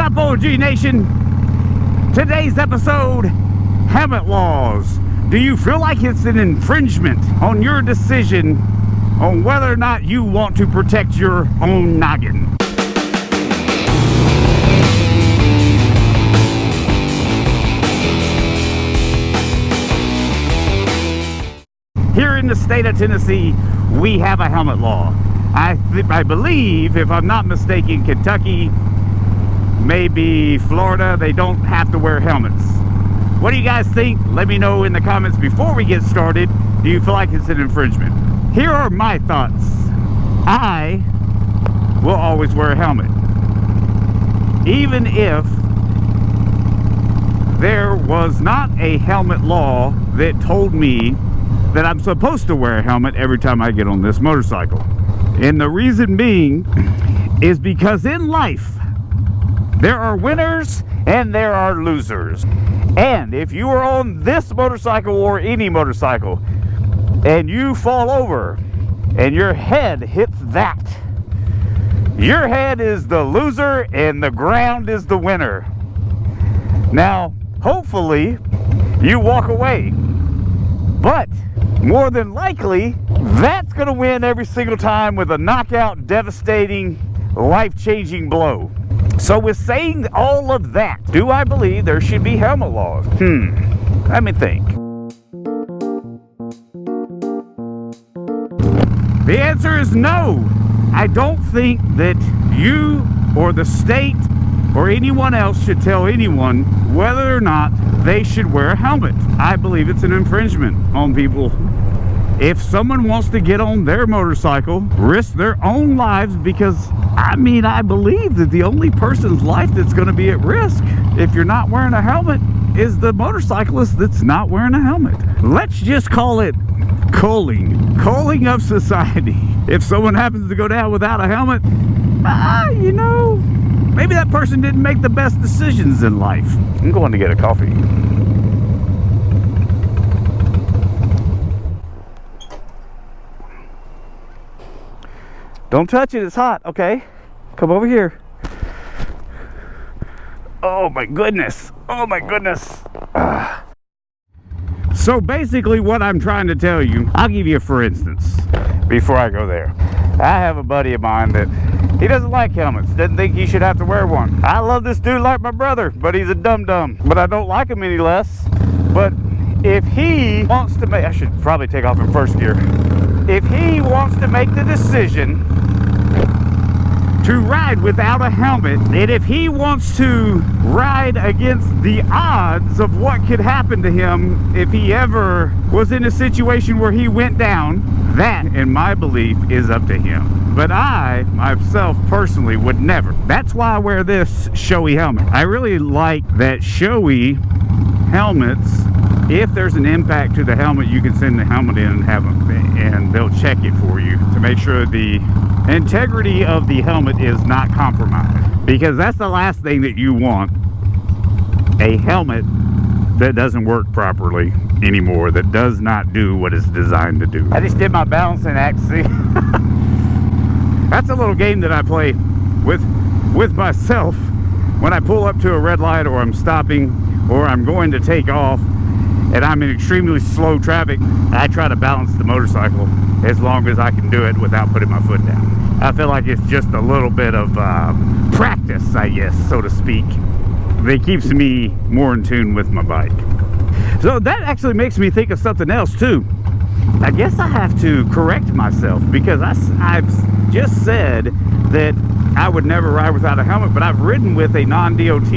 up, OMG Nation? Today's episode, helmet laws. Do you feel like it's an infringement on your decision on whether or not you want to protect your own noggin? Here in the state of Tennessee, we have a helmet law. I believe, if I'm not mistaken, Kentucky, maybe Florida, they don't have to wear helmets. What do you guys think? Let me know in the comments before we get started. Do you feel like it's an infringement? Here are my thoughts. I will always wear a helmet, even if there was not a helmet law that told me that I'm supposed to wear a helmet every time I get on this motorcycle. And the reason being is because in life, there are winners and there are losers. And if you are on this motorcycle or any motorcycle and you fall over and your head hits that, your head is the loser and the ground is the winner. Now, hopefully you walk away, but more than likely, that's going to win every single time with a knockout, devastating, life-changing blow. So with saying all of that, do I believe there should be helmet laws? Let me think. The answer is no. I don't think that you or the state or anyone else should tell anyone whether or not they should wear a helmet. I believe it's an infringement on people. If someone wants to get on their motorcycle, risk their own lives, because I believe that the only person's life that's going to be at risk if you're not wearing a helmet is the motorcyclist that's not wearing a helmet. Let's just call it culling of society. If someone happens to go down without a helmet, you know, maybe that person didn't make the best decisions in life. I'm going to get a coffee. Don't touch it, it's hot, okay? Come over here. Oh my goodness. Oh my goodness. So basically what I'm trying to tell you, I'll give you a for instance before I go there. I have a buddy of mine that he doesn't like helmets, doesn't think you should have to wear one. I love this dude like my brother, but he's a dum-dum. But I don't like him any less. But if he wants to make, I should probably take off in first gear. If he wants to make the decision to ride without a helmet, and if he wants to ride against the odds of what could happen to him if he ever was in a situation where he went down, that, in my belief, is up to him. But I, myself, personally, would never. That's why I wear this showy helmet. I really like that showy helmets. If there's an impact to the helmet, you can send the helmet in and have them, and they'll check it for you to make sure the integrity of the helmet is not compromised, because that's the last thing that you want, a helmet that doesn't work properly anymore, that does not do what it's designed to do. I just did my balancing act, see? That's a little game that I play with myself when I pull up to a red light, or I'm stopping, or I'm going to take off and I'm in extremely slow traffic. I try to balance the motorcycle as long as I can do it without putting my foot down. I feel like it's just a little bit of practice, I guess, so to speak, that keeps me more in tune with my bike. So that actually makes me think of something else too. I guess I have to correct myself, because I've just said that I would never ride without a helmet, but I've ridden with a non-DOT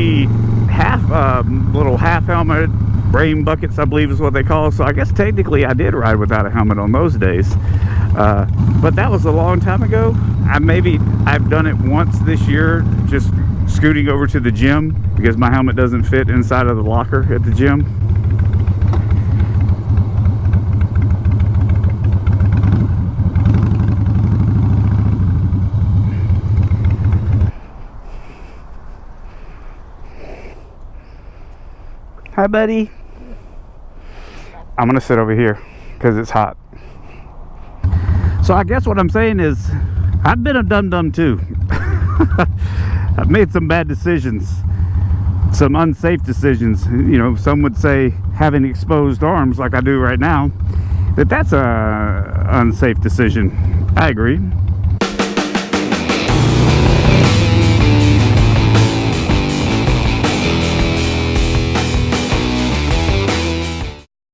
little half helmet, brain buckets, I believe is what they call it. So I guess technically I did ride without a helmet on those days, but that was a long time ago. I've done it once this year, just scooting over to the gym because my helmet doesn't fit inside of the locker at the gym. Hi, buddy. I'm gonna sit over here because it's hot. So I guess what I'm saying is I've been a dum-dum too. I've made some bad decisions, some unsafe decisions. You know, some would say having exposed arms like I do right now, that's a unsafe decision. I agree.